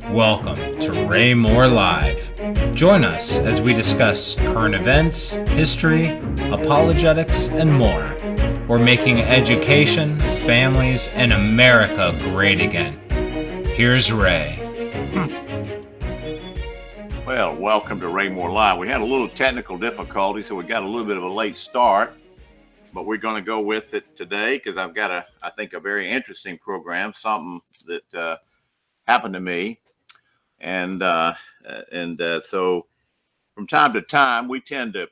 Welcome to Ray Moore Live. Join us as we discuss current events, history, apologetics, and more. We're making education, families, and America great again. Here's Ray. Well, welcome to Ray Moore Live. We had a little technical difficulty, so we got a little bit of a late start, but we're going to go with it today because I've got I think a very interesting program, something that happened to me. And so from time to time, we tend to,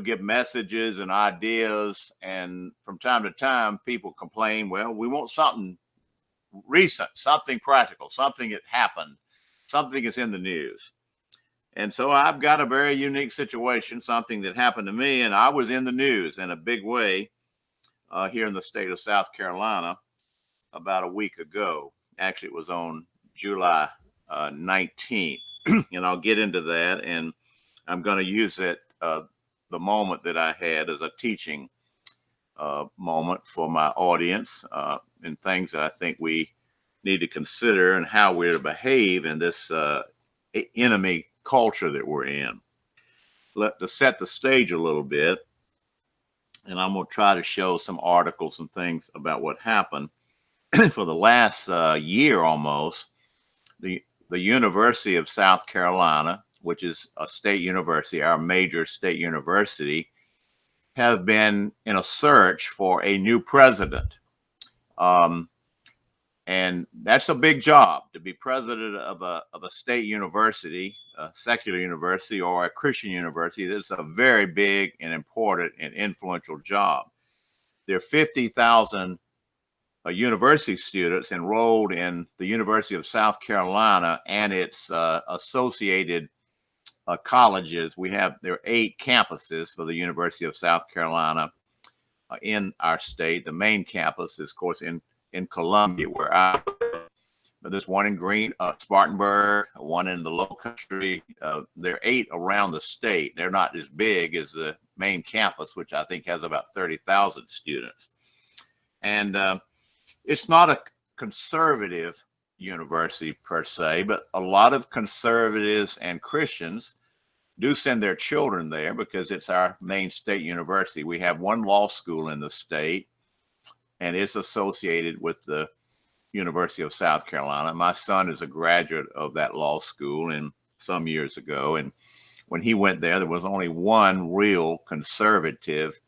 give messages and ideas. And from time to time, people complain, well, we want something recent, something practical, something that happened, something that's in the news. And so I've got a very unique situation, something that happened to me, and I was in the news in a big way here in the state of South Carolina about a week ago. Actually, it was on July 19th, and I'll get into that. And I'm going to use it, the moment that I had as a teaching moment for my audience and things that I think we need to consider and how we're to behave in this enemy culture that we're in. To set the stage a little bit, and I'm going to try to show some articles and things about what happened. For the last year almost, the University of South Carolina, which is a state university, our major state university, have been in a search for a new president. And that's a big job, to be president of a state university, a secular university, or a Christian university. That's a very big and important and influential job. There are 50,000 university students enrolled in the University of South Carolina and its associated colleges. There are 8 campuses for the University of South Carolina in our state. The main campus is, of course, in Columbia, where I live. But there's one in Spartanburg, one in the Low Country. There are 8 around the state. They're not as big as the main campus, which I think has about 30,000 students. And it's not a conservative university per se, but a lot of conservatives and Christians do send their children there because it's our main state university. We have one law school in the state, and it's associated with the University of South Carolina. My son is a graduate of that law school some years ago. And when he went there was only one real conservative,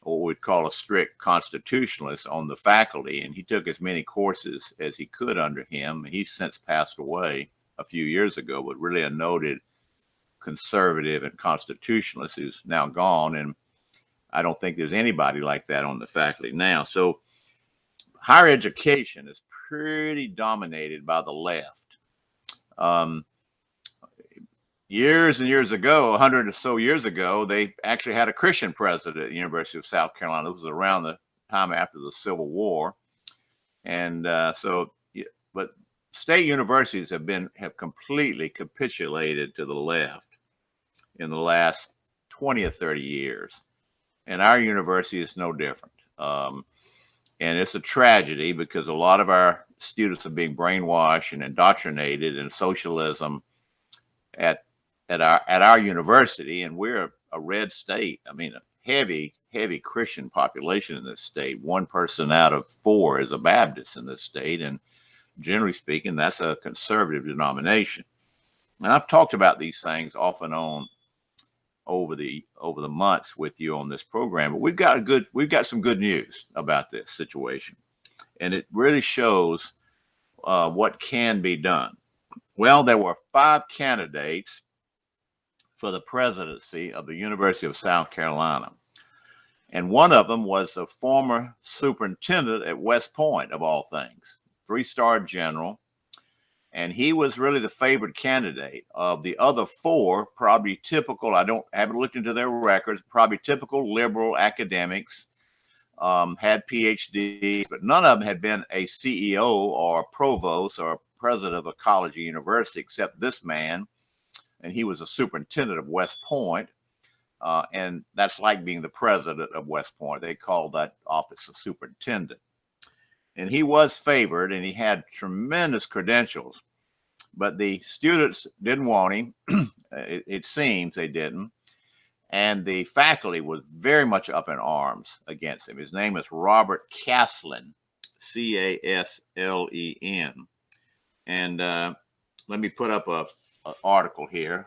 or what we'd call a strict constitutionalist, on the faculty. And he took as many courses as he could under him. He's since passed away a few years ago, but really a noted conservative and constitutionalist who's now gone. And I don't think there's anybody like that on the faculty now. So higher education is pretty dominated by the left. Years and years ago, 100 or so years ago, they actually had a Christian president at the University of South Carolina. It was around the time after the Civil War. And but state universities have completely capitulated to the left in the last 20 or 30 years. And our university is no different. And it's a tragedy because a lot of our students are being brainwashed and indoctrinated in socialism at our university. And we're a red state. I mean, a heavy Christian population in this state. 1 person out of 4 is a Baptist in this state. And generally speaking, that's a conservative denomination. And I've talked about these things off and on over the months with you on this program, but we've got some good news about this situation, and it really shows what can be done. Well, there were 5 candidates for the presidency of the University of South Carolina, and one of them was a former superintendent at West Point, of all things, 3-star general. And he was really the favored candidate. Of the other 4, probably typical, haven't looked into their records, probably typical liberal academics, had PhDs, but none of them had been a CEO or provost or president of a college or university except this man. And he was a superintendent of West Point. And that's like being the president of West Point. They call that office a superintendent. And he was favored, and he had tremendous credentials. But the students didn't want him. It seems they didn't. And the faculty was very much up in arms against him. His name is Robert Caslen, Caslen. And let me put up an article here.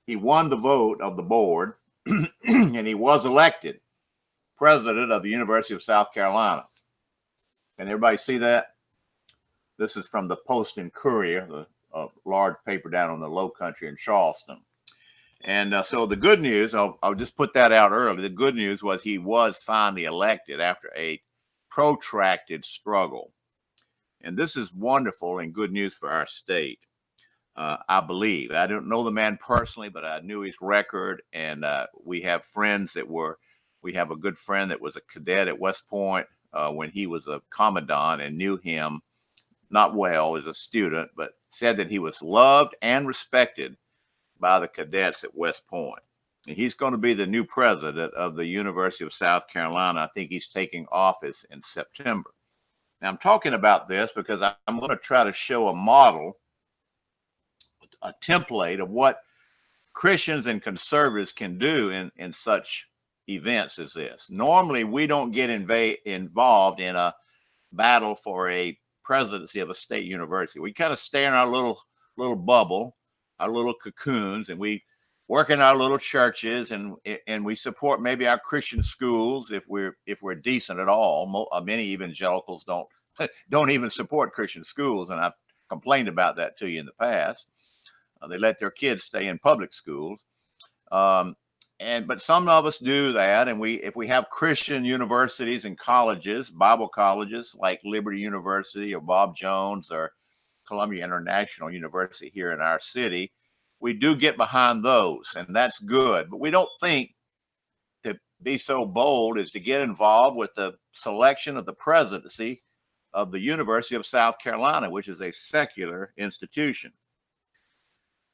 He won the vote of the board, and he was elected president of the University of South Carolina. Can everybody see that? This is from the Post and Courier, the large paper down on the Low Country in Charleston. And so the good news, I'll just put that out early. The good news was he was finally elected after a protracted struggle. And this is wonderful and good news for our state, I believe. I don't know the man personally, but I knew his record. And we have friends we have a good friend that was a cadet at West Point when he was a commandant, and knew him not well as a student, but said that he was loved and respected by the cadets at West Point. And he's going to be the new president of the University of South Carolina. I think he's taking office in September. Now, I'm talking about this because I'm going to try to show a model, a template of what Christians and conservatives can do in such events as this. Normally, we don't get involved in a battle for a presidency of a state university. We kind of stay in our little bubble, our little cocoons, and we work in our little churches, and we support maybe our Christian schools if we're decent at all. Many evangelicals don't even support Christian schools, and I've complained about that to you in the past. They let their kids stay in public schools, but some of us do that, and if we have Christian universities and colleges, Bible colleges like Liberty University or Bob Jones or Columbia International University here in our city, we do get behind those, and that's good. But we don't think to be so bold as to get involved with the selection of the presidency of the University of South Carolina, which is a secular institution.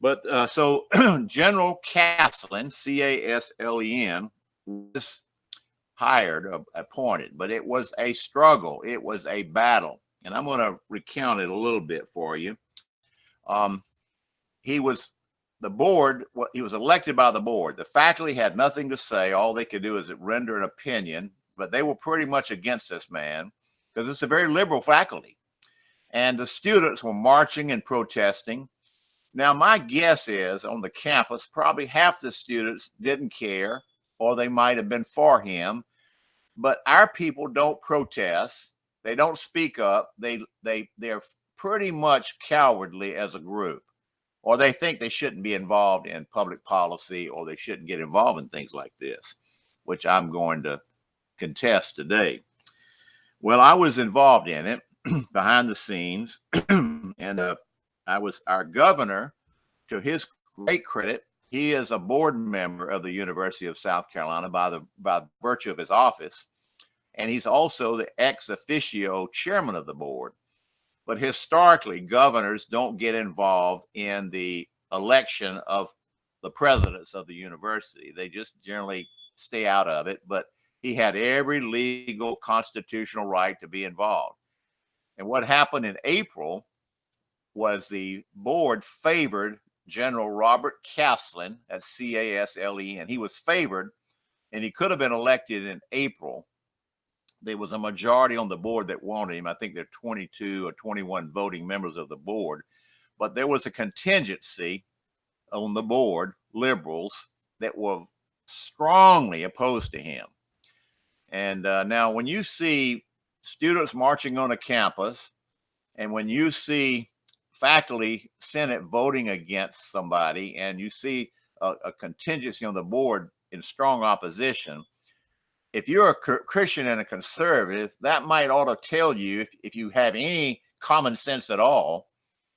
But so General Caslen, Caslen, was appointed, but it was a struggle. It was a battle. And I'm going to recount it a little bit for you. He was elected by the board. The faculty had nothing to say. All they could do is render an opinion, but they were pretty much against this man because it's a very liberal faculty. And the students were marching and protesting. Now, my guess is on the campus, probably half the students didn't care, or they might have been for him. But our people don't protest. They don't speak up. They're pretty much cowardly as a group, or they think they shouldn't be involved in public policy, or they shouldn't get involved in things like this, which I'm going to contest today. Well, I was involved in it behind the scenes, and I was our governor. To his great credit, he is a board member of the University of South Carolina by virtue of his office, and he's also the ex officio chairman of the board. But historically, governors don't get involved in the election of the presidents of the university. They just generally stay out of it. But he had every legal constitutional right to be involved. And what happened in April was the board favored General Robert Caslen, that's Caslen. He was favored, and he could have been elected in April. There was a majority on the board that wanted him. I think there are 22 or 21 voting members of the board. But there was a contingency on the board, liberals, that were strongly opposed to him. And now when you see students marching on a campus, and when you see faculty senate voting against somebody, and you see a contingency on the board in strong opposition, if you're a Christian and a conservative, that might ought to tell you, if you have any common sense at all,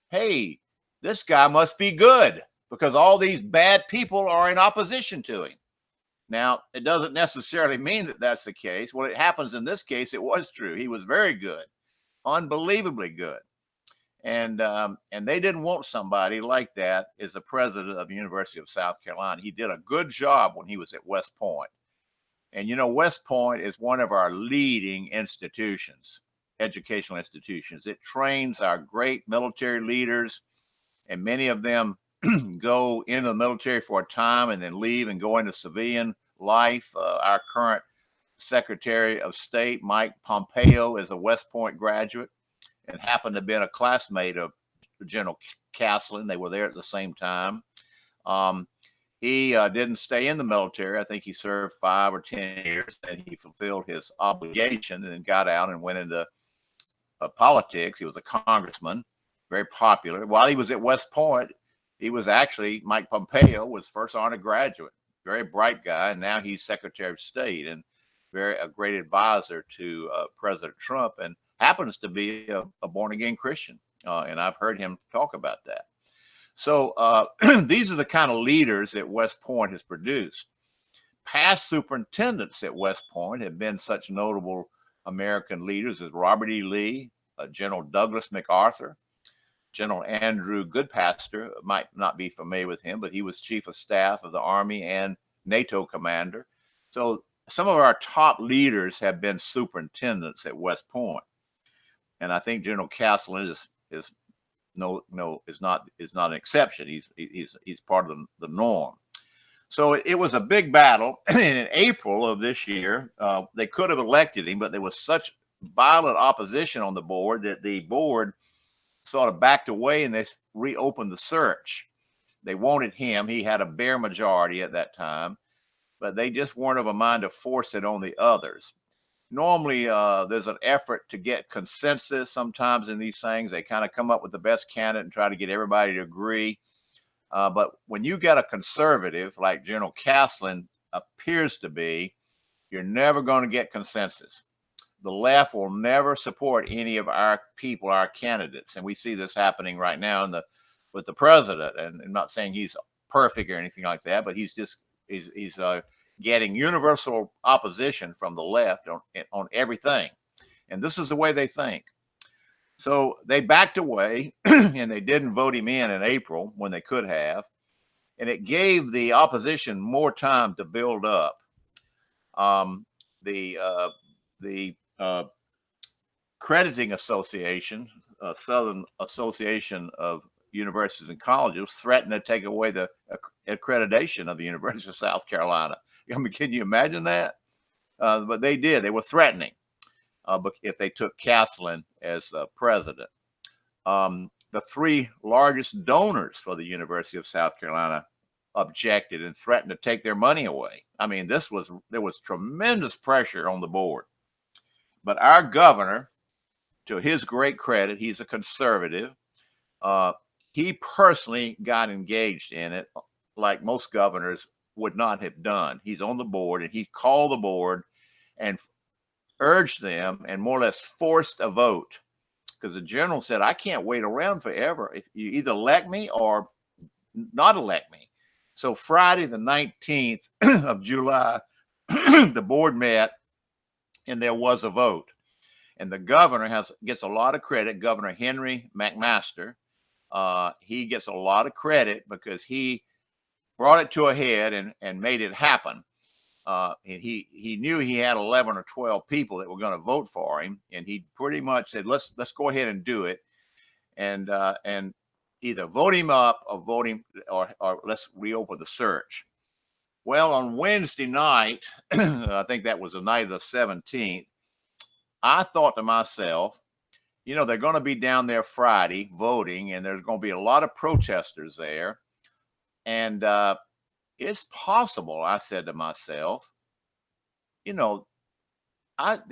hey, this guy must be good because all these bad people are in opposition to him. Now, it doesn't necessarily mean that that's the case. Well, it happens in this case, it was true. He was very good, unbelievably good. And they didn't want somebody like that as the president of the University of South Carolina. He did a good job when he was at West Point. And, West Point is one of our leading institutions. educational institutions. It trains our great military leaders, and many of them go into the military for a time and then leave and go into civilian life. Our current Secretary of State, Mike Pompeo, is a West Point graduate and happened to have been a classmate of General Castleton. They were there at the same time. He didn't stay in the military. I think he served 5 or 10 years, and he fulfilled his obligation and then got out and went into politics. He was a congressman, very popular. While he was at West Point, he was actually, Mike Pompeo was first honored graduate, very bright guy, and now he's Secretary of State and a great advisor to President Trump, and happens to be a born-again Christian. And I've heard him talk about that. So these are the kind of leaders that West Point has produced. Past superintendents at West Point have been such notable American leaders as Robert E. Lee, General Douglas MacArthur, General Andrew Goodpaster. Might not be familiar with him, but he was Chief of Staff of the Army and NATO commander. So some of our top leaders have been superintendents at West Point. And I think General Castleton is not an exception. He's part of the norm. So it was a big battle. In April of this year, they could have elected him, but there was such violent opposition on the board that the board sort of backed away and they reopened the search. They wanted him. He had a bare majority at that time, but they just weren't of a mind to force it on the others. Normally, there's an effort to get consensus sometimes in these things. They kind of come up with the best candidate and try to get everybody to agree. But when you get a conservative like General Castleton appears to be, you're never going to get consensus. The left will never support any of our people, our candidates. And we see this happening right now with the president. And I'm not saying he's perfect or anything like that, but he's getting universal opposition from the left on everything. And this is the way they think. So they backed away and they didn't vote him in April when they could have. And it gave the opposition more time to build up. The Crediting Association, Southern Association of Universities and Colleges, threatened to take away the accreditation of the University of South Carolina. I mean, can you imagine that? But they did. They were threatening if they took Castleton as president. The 3 largest donors for the University of South Carolina objected and threatened to take their money away. I mean, there was tremendous pressure on the board. But our governor, to his great credit, he's a conservative. He personally got engaged in it like most governors would not have done. He's on the board and he called the board and urged them and more or less forced a vote, because the general said, I can't wait around forever. If you either elect me or not elect me. So Friday, the 19th of July, the board met and there was a vote. And the governor gets a lot of credit. Governor Henry McMaster, he gets a lot of credit because he brought it to a head and made it happen. And he knew he had 11 or 12 people that were going to vote for him, and he pretty much said, "Let's go ahead and do it, and either vote him up or vote him, or let's reopen the search." Well, on Wednesday night, I think that was the night of the 17th, I thought to myself, they're going to be down there Friday voting, and there's going to be a lot of protesters there. And it's possible, I said to myself, there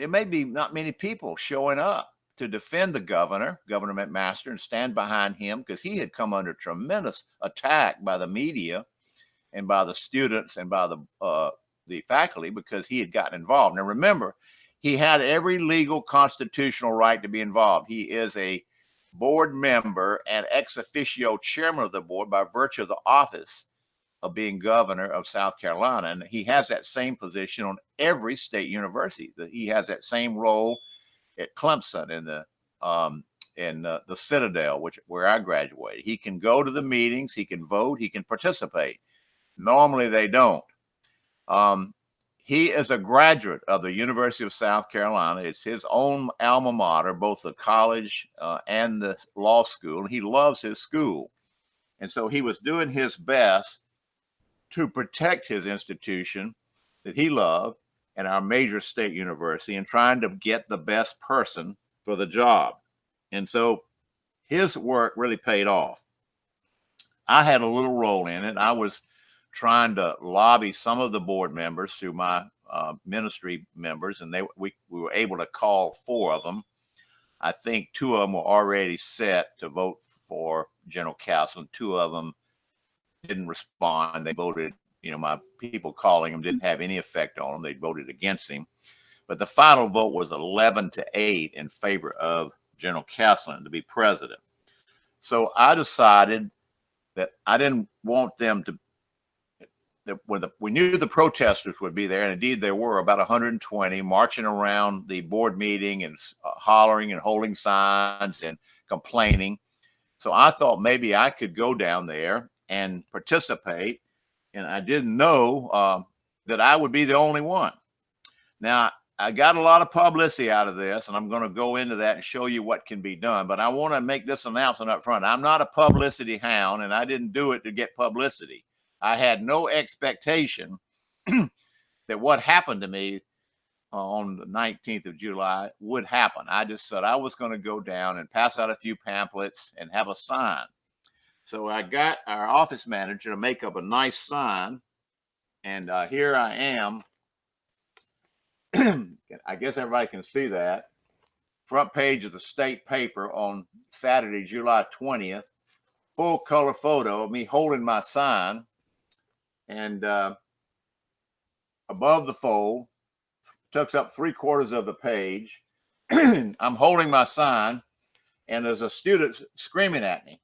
may be not many people showing up to defend the governor, Governor McMaster, and stand behind him, because he had come under tremendous attack by the media and by the students and by the faculty because he had gotten involved. Now, remember, he had every legal constitutional right to be involved. He is a board member and ex officio chairman of the board by virtue of the office of being governor of South Carolina. And he has that same position on every state university. He has that same role at Clemson and the Citadel, where I graduated. He can go to the meetings, he can vote, he can participate. Normally they don't. He is a graduate of the University of South Carolina. It's his own alma mater, both the college and the law school. He loves his school. And so he was doing his best to protect his institution that he loved and our major state university, and trying to get the best person for the job. And so his work really paid off. I had a little role in it. I was trying to lobby some of the board members through my ministry members, and we were able to call 4 of them. I think 2 of them were already set to vote for General Castleton. 2 of them didn't respond. They voted, my people calling them didn't have any effect on them. They voted against him. But the final vote was 11-8 in favor of General Castleton to be president. So I decided that I didn't want them to, we knew the protesters would be there, and indeed there were about 120 marching around the board meeting and hollering and holding signs and complaining. So I thought maybe I could go down there and participate, and I didn't know that I would be the only one. Now, I got a lot of publicity out of this, and I'm going to go into that and show you what can be done. But I want to make this announcement up front. I'm not a publicity hound, and I didn't do it to get publicity. I had no expectation that what happened to me on the 19th of July would happen. I just said I was going to go down and pass out a few pamphlets and have a sign. So I got our office manager to make up a nice sign, and here I am. I guess everybody can see that. Front page of the state paper on Saturday, July 20th. Full color photo of me holding my sign. And above the fold, takes up 3/4 of the page. I'm holding my sign, and there's a student screaming at me.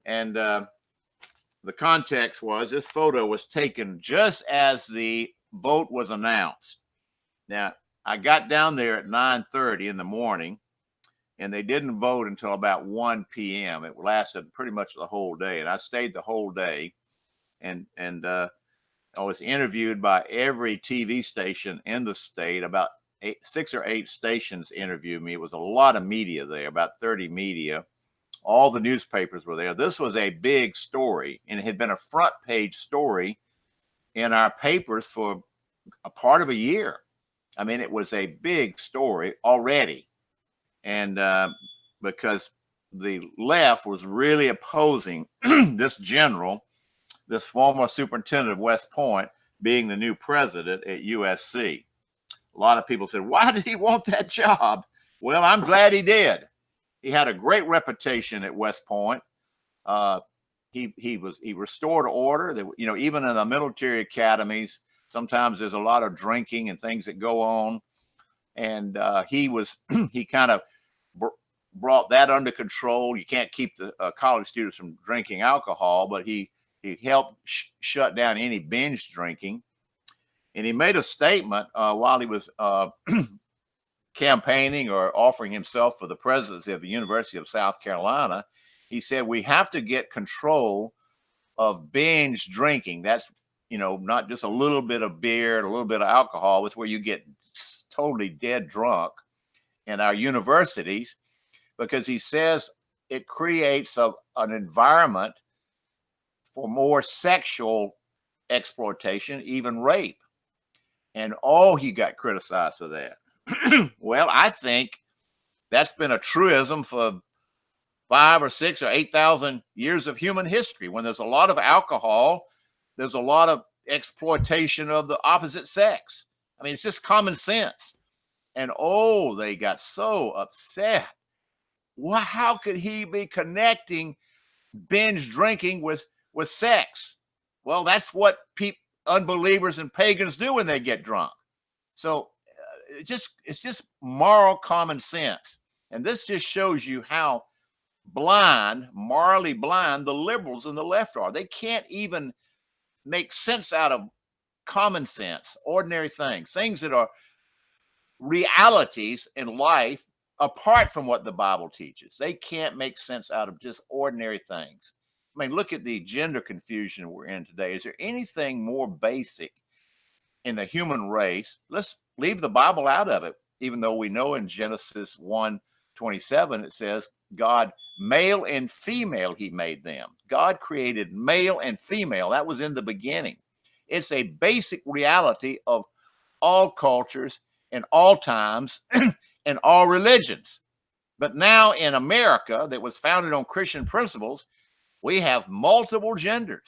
And the context was this photo was taken just as the vote was announced. Now, I got down there at 9:30 in the morning, and they didn't vote until about 1 p.m. It lasted pretty much the whole day, and I stayed the whole day. And I was interviewed by every TV station in the state. About 6 or 8 stations interviewed me. It was a lot of media there, about 30 media. All the newspapers were there. This was a big story, and it had been a front page story in our papers for a part of a year. I mean, it was a big story already. And because the left was really opposing this general, this former superintendent of West Point, being the new president at USC. A lot of people said, why did he want that job? Well, I'm glad he did. He had a great reputation at West Point. He restored order. That, even in the military academies, sometimes there's a lot of drinking and things that go on. And he kind of brought that under control. You can't keep the college students from drinking alcohol, but he helped shut down any binge drinking. And he made a statement while he was campaigning or offering himself for the presidency of the University of South Carolina. He said, we have to get control of binge drinking. That's, not just a little bit of beer and a little bit of alcohol. It's where you get totally dead drunk in our universities, because he says it creates an environment for more sexual exploitation, even rape. And he got criticized for that. Well, I think that's been a truism for 5 or 6 or 8,000 years of human history. When there's a lot of alcohol, there's a lot of exploitation of the opposite sex. I mean, it's just common sense. And they got so upset. Well, how could he be connecting binge drinking with sex? Well, that's what unbelievers and pagans do when they get drunk. So it's just moral common sense. And this just shows you how morally blind the liberals and the left are. They can't even make sense out of common sense, ordinary things that are realities in life apart from what the Bible teaches. They can't make sense out of just ordinary things. I mean, look at the gender confusion we're in today. Is there anything more basic in the human race. Let's leave the Bible out of it, even though we know in Genesis 1:27 it says God, male and female, he made them. God created male and female. That was in the beginning. It's a basic reality of all cultures and all times and all religions. But now in America, that was founded on Christian principles, we have multiple genders.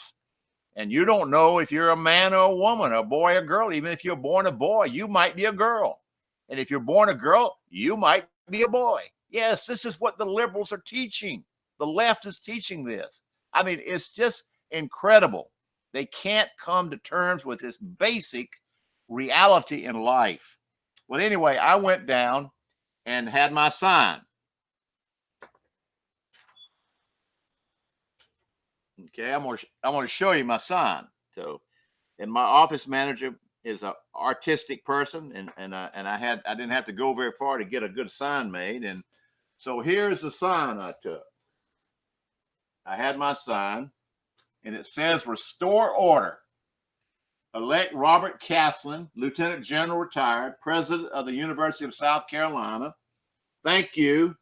And you don't know if you're a man or a woman, a boy or girl. Even if you're born a boy, you might be a girl. And if you're born a girl, you might be a boy. Yes, this is what the liberals are teaching. The left is teaching this. I mean, it's just incredible. They can't come to terms with this basic reality in life. Well, anyway, I went down and had my sign. Okay, I'm gonna show you my sign. So, and my office manager is an artistic person, and I didn't have to go very far to get a good sign made. And so here's the sign I took. I had my sign, and it says "Restore Order." Elect Robert Caslen, Lieutenant General retired, President of the University of South Carolina. Thank you,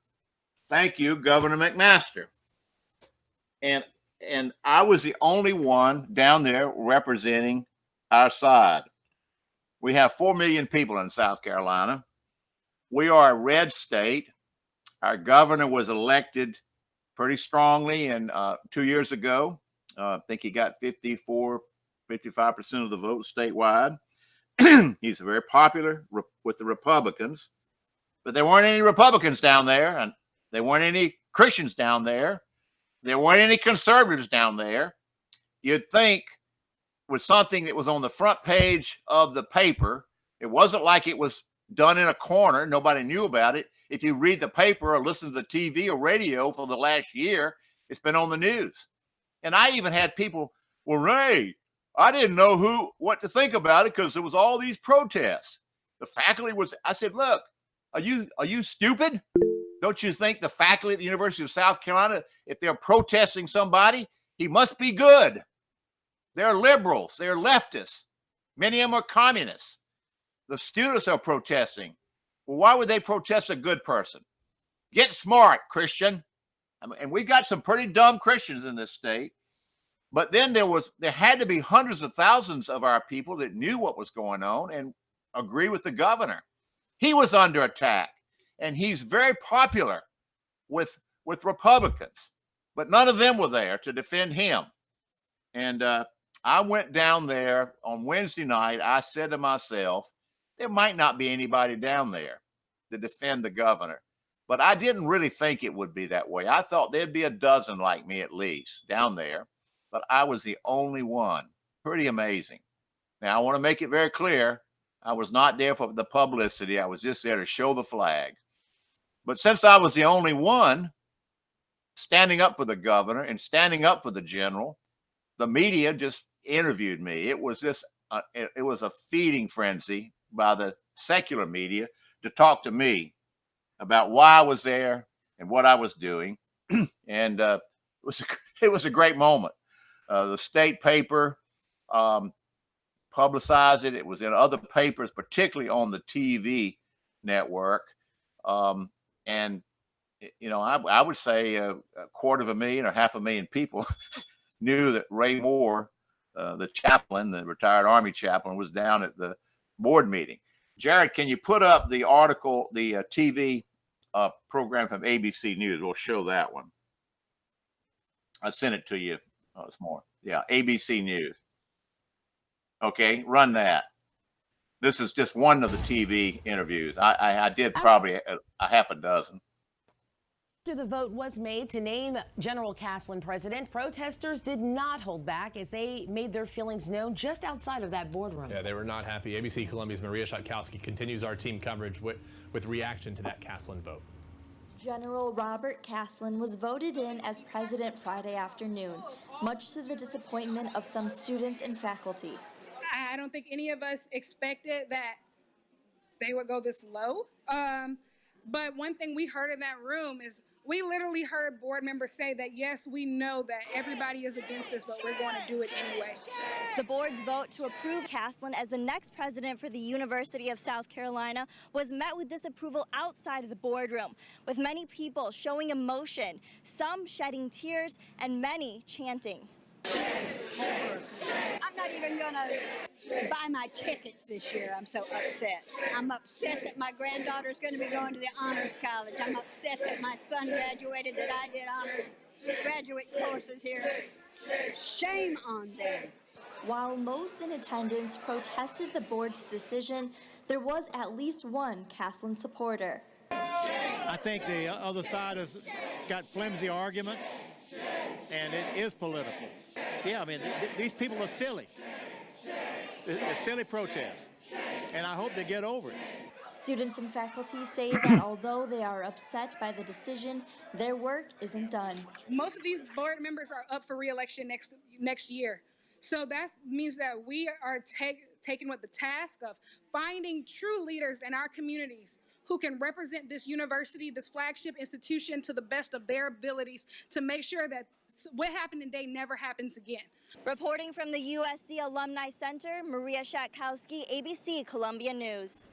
Governor McMaster. And I was the only one down there representing our side. We have 4 million people in South Carolina. We are a red state. Our governor was elected pretty strongly and 2 years ago. I think he got 55% of the vote statewide. He's very popular with the Republicans, but there weren't any Republicans down there, and there weren't any Christians down there. There weren't any conservatives down there. You'd think with something that was on the front page of the paper, it wasn't like it was done in a corner. Nobody knew about it. If you read the paper or listen to the TV or radio for the last year, it's been on the news. And I even had people, well, Ray, I didn't know what to think about it because there was all these protests. The faculty was, I said, look, are you stupid? Don't you think the faculty at the University of South Carolina, if they're protesting somebody, he must be good? They're liberals. They're leftists. Many of them are communists. The students are protesting. Well, why would they protest a good person? Get smart, Christian. And we got some pretty dumb Christians in this state. But then there had to be hundreds of thousands of our people that knew what was going on and agree with the governor. He was under attack. And he's very popular with Republicans, but none of them were there to defend him. And I went down there on Wednesday night. I said to myself, there might not be anybody down there to defend the governor, but I didn't really think it would be that way. I thought there'd be a dozen like me at least down there, but I was the only one. Pretty amazing. Now, I want to make it very clear, I was not there for the publicity. I was just there to show the flag. But since I was the only one standing up for the governor and standing up for the general, the media just interviewed me. It was it was a feeding frenzy by the secular media to talk to me about why I was there and what I was doing. And it was a great moment. The state paper publicized it. It was in other papers, particularly on the TV network. And, I would say a 250,000 or 500,000 people knew that Ray Moore, the chaplain, the retired Army chaplain, was down at the board meeting. Jared, can you put up the article, the TV program from ABC News? We'll show that one. I sent it to you this morning. Yeah, ABC News. Okay, run that. This is just one of the TV interviews. I did probably a half a dozen. After the vote was made to name General Caslen president, protesters did not hold back as they made their feelings known just outside of that boardroom. Yeah, they were not happy. ABC Columbia's Maria Szatkowski continues our team coverage with reaction to that Caslen vote. General Robert Caslen was voted in as president Friday afternoon, much to the disappointment of some students and faculty. I don't think any of us expected that they would go this low. But one thing we heard in that room is We literally heard board members say that, yes, we know that everybody is against this, but we're going to do it anyway. The board's vote to approve Caslin as the next president for the University of South Carolina was met with disapproval outside of the boardroom, with many people showing emotion, some shedding tears, and many chanting. I'm not even going to buy my tickets this year. I'm so upset. I'm upset that my granddaughter's going to be going to the honors college. I'm upset that my son graduated, that I did honors graduate courses here. Shame on them. While most in attendance protested the board's decision, there was at least one Caslin supporter. I think the other side has got flimsy arguments, and it is political. Yeah, I mean, these people are silly. They're silly protests, and I hope they get over it. Students and faculty say that although they are upset by the decision, their work isn't done. Most of these board members are up for re-election next year. So that means that we are taken with the task of finding true leaders in our communities who can represent this university, this flagship institution, to the best of their abilities to make sure that what happened today never happens again. Reporting from the USC Alumni Center, Maria Shatkowski, ABC Columbia News.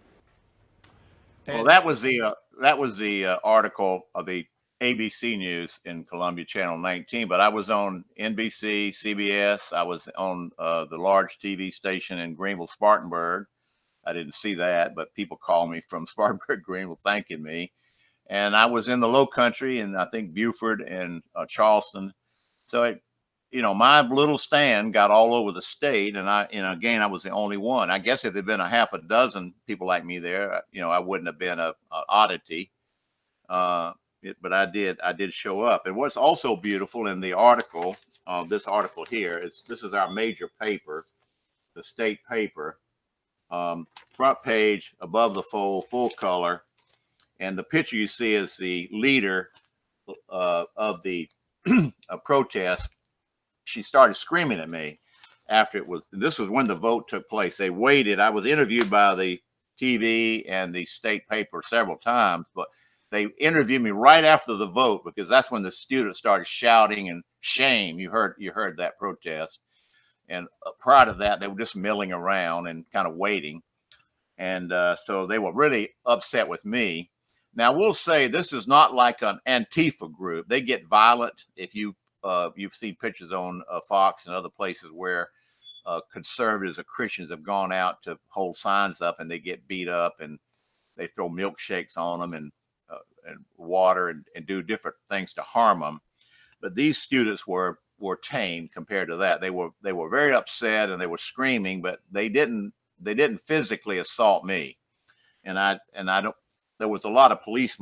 Well, that was the article of the ABC News in Columbia Channel 19, but I was on NBC, CBS. I was on the large TV station in Greenville, Spartanburg. I didn't see that, but people call me from Spartanburg, Greenville, thanking me. And I was in the Low Country, and I think Beaufort and Charleston. So, my little stand got all over the state, and again, I was the only one. I guess if there'd been a half a dozen people like me there, I wouldn't have been an oddity. But I did show up. And what's also beautiful in the article, this article here, this is our major paper, the state paper, front page, above the fold, full color. And the picture you see is the leader of the protest. She started screaming at me after this was when the vote took place. They waited. I was interviewed by the TV and the state paper several times, but they interviewed me right after the vote because that's when the students started shouting and shame. You heard that protest. And prior to that, they were just milling around and kind of waiting. And so they were really upset with me. Now, we'll say this is not like an Antifa group. They get violent. If you've seen pictures on Fox and other places where conservatives or Christians have gone out to hold signs up and they get beat up and they throw milkshakes on them and water and do different things to harm them. But these students were tame compared to that. They were very upset and they were screaming, but they didn't physically assault me. And I don't. There was a lot of police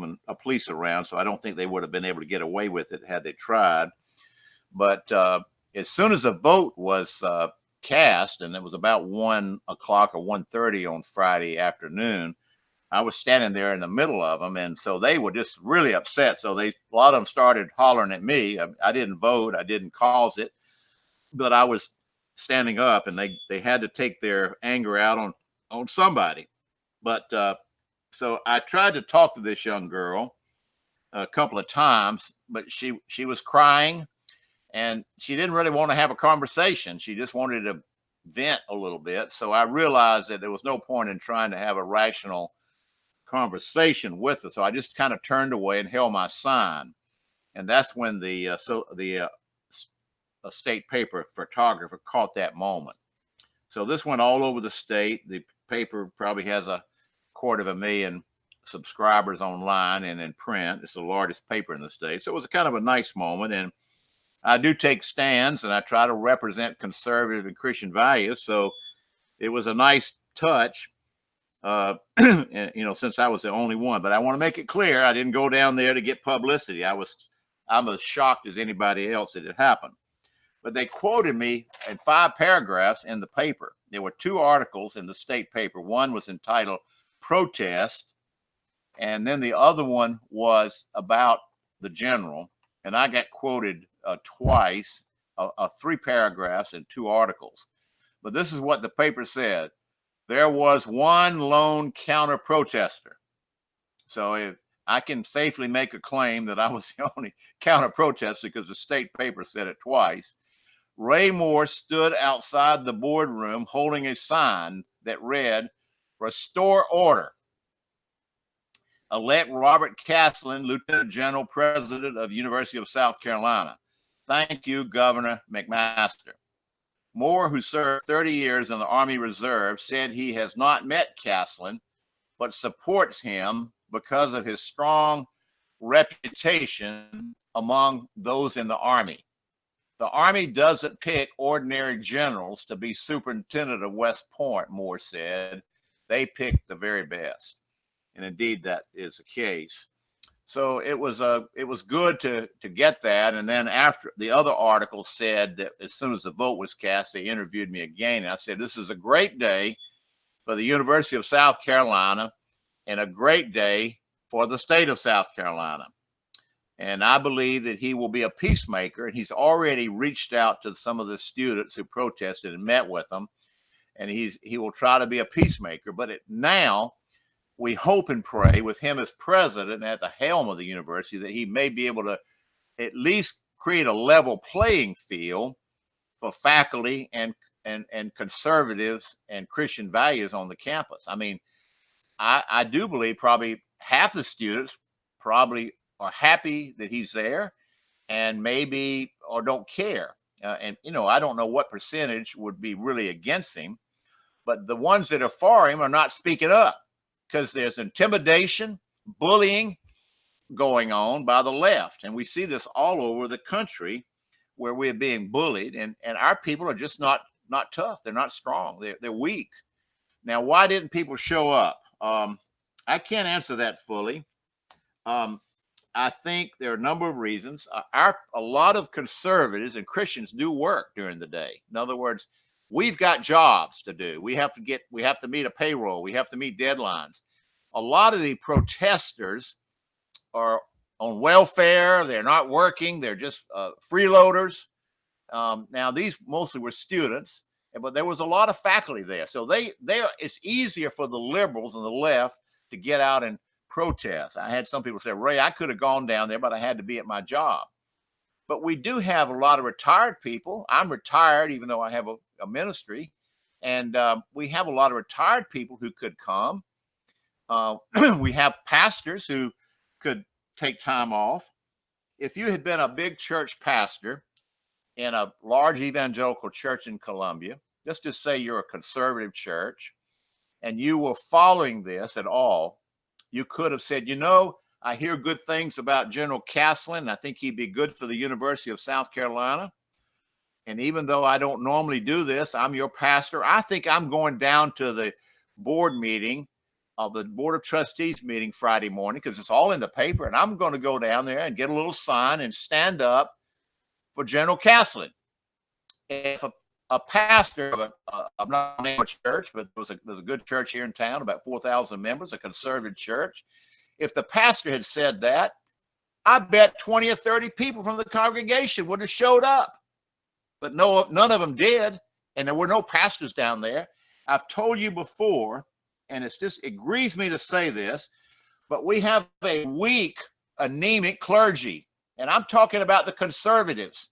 around, so I don't think they would have been able to get away with it had they tried. But as soon as the vote was cast, and it was about 1 o'clock or 1:30 on Friday afternoon, I was standing there in the middle of them, and so they were just really upset. So a lot of them started hollering at me. I didn't vote, I didn't cause it, but I was standing up, and they had to take their anger out on somebody. But so I tried to talk to this young girl a couple of times, but she was crying, and she didn't really want to have a conversation. She just wanted to vent a little bit. So I realized that there was no point in trying to have a rational conversation with her. So I just kind of turned away and held my sign. And that's when the state paper photographer caught that moment. So this went all over the state. The paper probably has 250,000 subscribers online and in print. It's the largest paper in the state. So it was a kind of a nice moment. And I do take stands and I try to represent conservative and Christian values. So it was a nice touch, and, since I was the only one. But I want to make it clear, I didn't go down there to get publicity. I'm as shocked as anybody else that it happened. But they quoted me in 5 paragraphs in the paper. There were 2 articles in the state paper. One was entitled Protest, and then the other one was about the general. And I got quoted twice, 3 paragraphs in 2 articles. But this is what the paper said. There was one lone counter protester. So I can safely make a claim that I was the only counter protester because the state paper said it twice. Ray Moore stood outside the boardroom holding a sign that read, "Restore order. Elect Robert Caslen, Lieutenant General, President of University of South Carolina. Thank you, Governor McMaster." Moore, who served 30 years in the Army Reserve, said he has not met Caslen, but supports him because of his strong reputation among those in the Army. The Army doesn't pick ordinary generals to be superintendent of West Point, Moore said. They pick the very best. And indeed, that is the case. So it was good to get that. And then after the other article said that as soon as the vote was cast, they interviewed me again. And I said, this is a great day for the University of South Carolina and a great day for the state of South Carolina. And I believe that he will be a peacemaker. And he's already reached out to some of the students who protested and met with them. And he will try to be a peacemaker. But now we hope and pray with him as president at the helm of the university that he may be able to at least create a level playing field for faculty and conservatives and Christian values on the campus. I mean, I do believe probably half the students probably are happy that he's there and maybe or don't care. And, you know, I don't know what percentage would be really against him, but the ones that are for him are not speaking up because there's intimidation, bullying going on by the left. And we see this all over the country where we're being bullied and our people are just not tough. They're not strong. They're weak. Now, why didn't people show up? I can't answer that fully. I think there are a number of reasons. A lot of conservatives and Christians do work during the day. In other words, we've got jobs to do. We have to meet a payroll. We have to meet deadlines. A lot of the protesters are on welfare. They're not working. They're just freeloaders. Now, these mostly were students, but there was a lot of faculty there. So it's easier for the liberals and the left to get out and protest. I had some people say, Ray, I could have gone down there, but I had to be at my job. But we do have a lot of retired people. I'm retired, even though I have a ministry. And we have a lot of retired people who could come. We have pastors who could take time off. If you had been a big church pastor in a large evangelical church in Columbia, let's just say you're a conservative church, and you were following this at all, you could have said, you know, I hear good things about General Caslen. I think he'd be good for the University of South Carolina. And even though I don't normally do this, I'm your pastor. I think I'm going down to the board meeting of the Board of Trustees meeting Friday morning because it's all in the paper. And I'm going to go down there and get a little sign and stand up for General Caslen. If a pastor of I'm not naming a church, but there's a good church here in town, about 4,000 members, a conservative church. If the pastor had said that, I bet 20 or 30 people from the congregation would have showed up. But no, none of them did. And there were no pastors down there. I've told you before, and it grieves me to say this, but we have a weak, anemic clergy. And I'm talking about the conservatives.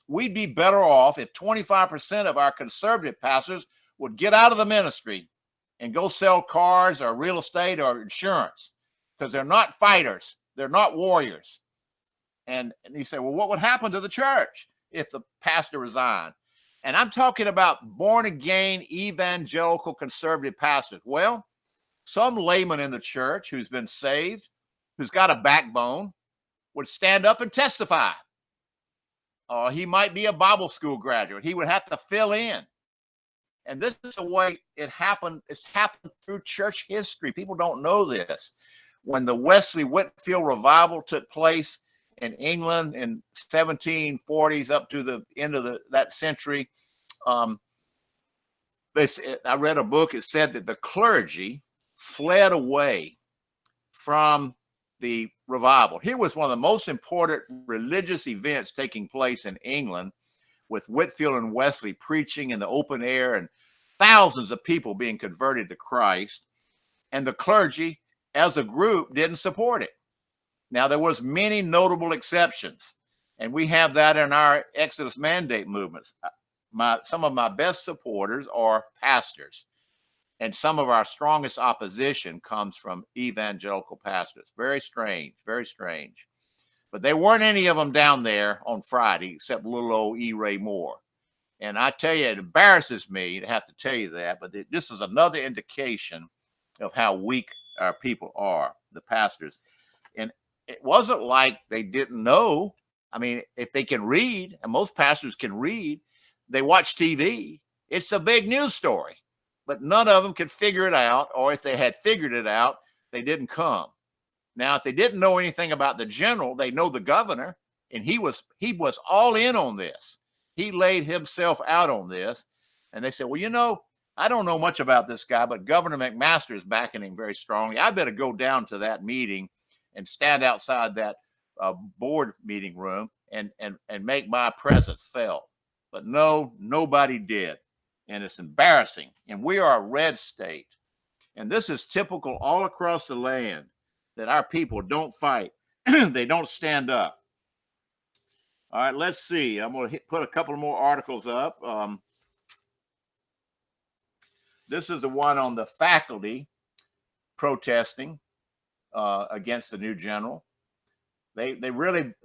We'd be better off if 25% of our conservative pastors would get out of the ministry and go sell cars or real estate or insurance, because they're not fighters. They're not warriors. And you say, well, what would happen to the church if the pastor resigned? And I'm talking about born-again, evangelical, conservative pastors. Well, some layman in the church who's been saved, who's got a backbone, would stand up and testify. He might be a Bible school graduate. He would have to fill in. And this is the way it happened. It's happened through church history. People don't know this. When the Wesley Whitefield revival took place in England in 1740s up to the end of that century, I read a book. It said that the clergy fled away from the revival. Here was one of the most important religious events taking place in England, with Whitefield and Wesley preaching in the open air and thousands of people being converted to Christ. And the clergy, as a group, didn't support it. Now, there was many notable exceptions, and we have that in our Exodus mandate movements. Some of my best supporters are pastors, and some of our strongest opposition comes from evangelical pastors. Very strange, very strange. But there weren't any of them down there on Friday except little old E. Ray Moore. And I tell you, it embarrasses me to have to tell you that, but this is another indication of how weak our people are, the pastors. And it wasn't like they didn't know. I mean, if they can read, and most pastors can read, they watch TV. It's a big news story, but none of them could figure it out. Or if they had figured it out, they didn't come. Now, if they didn't know anything about the general, they know the governor, and he was all in on this. He laid himself out on this, and they said, well, you know, I don't know much about this guy, but Governor McMaster is backing him very strongly. I better go down to that meeting and stand outside that board meeting room and make my presence felt. But no, nobody did. And it's embarrassing. And we are a red state. And this is typical all across the land, that our people don't fight. They don't stand up. All right, let's see. I'm going to put a couple more articles up. This is the one on the faculty protesting against the new general. They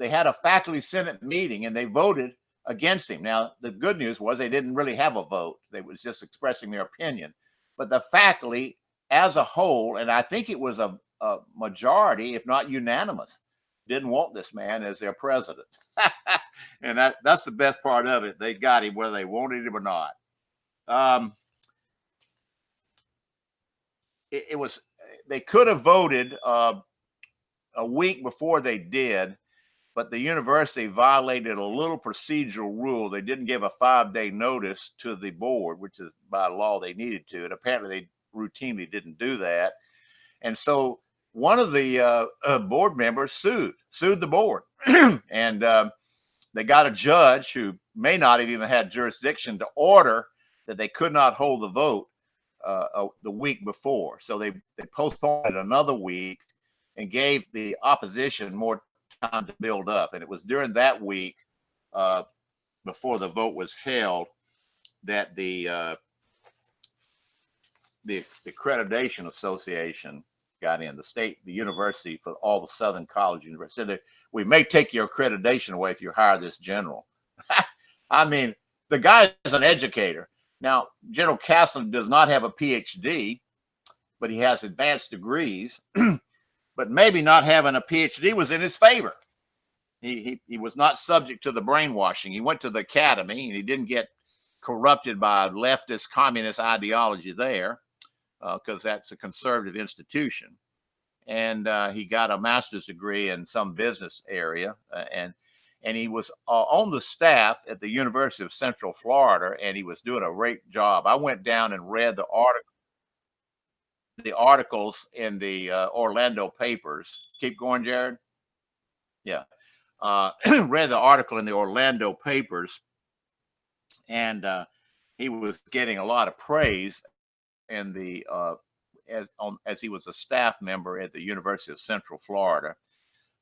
had a faculty senate meeting and they voted against him. Now, the good news was they didn't really have a vote. They was just expressing their opinion. But the faculty as a whole, and I think it was a majority, if not unanimous, didn't want this man as their president. And that's the best part of it. They got him whether they wanted him or not. They could have voted a week before they did, but the university violated a little procedural rule. They didn't give a 5-day notice to the board, which is by law they needed to. And apparently they routinely didn't do that. And so one of the board members sued the board. And they got a judge who may not have even had jurisdiction to order that they could not hold the vote the week before. So they postponed it another week and gave the opposition more time to build up. And it was during that week before the vote was held that the Accreditation Association got in, the university for all the Southern college universities said that we may take your accreditation away if you hire this general. I mean, the guy is an educator. Now, General Castleton does not have a PhD, but he has advanced degrees. But maybe not having a PhD was in his favor. He was not subject to the brainwashing. He went to the academy and he didn't get corrupted by leftist communist ideology there, because that's a conservative institution. And he got a master's degree in some business area, and he was on the staff at the University of Central Florida, and he was doing a great job. I went down and read the articles in the Orlando papers. Keep going, Jared. Yeah. Read the article in the Orlando papers, and he was getting a lot of praise in the as he was a staff member at the University of Central Florida,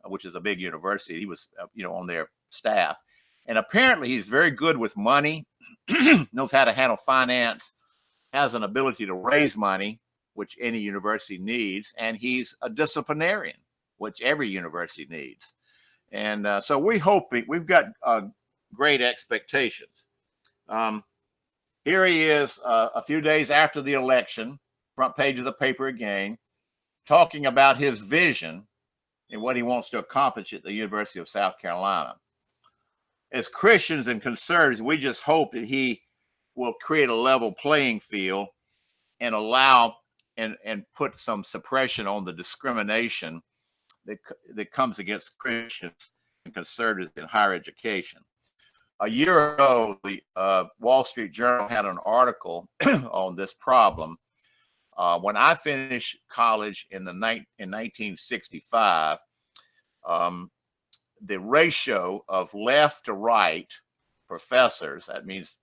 which is a big university. He was on their staff, and apparently he's very good with money, knows how to handle finance, has an ability to raise money, which any university needs, and he's a disciplinarian, which every university needs. And so we've got great expectations. Here he is a few days after the election, front page of the paper again, talking about his vision and what he wants to accomplish at the University of South Carolina. As Christians and conservatives, we just hope that he will create a level playing field and allow and put some suppression on the discrimination that comes against Christians and conservatives in higher education. A year ago, the Wall Street Journal had an article on this problem. When I finished college in 1965, the ratio of left to right professors, that means,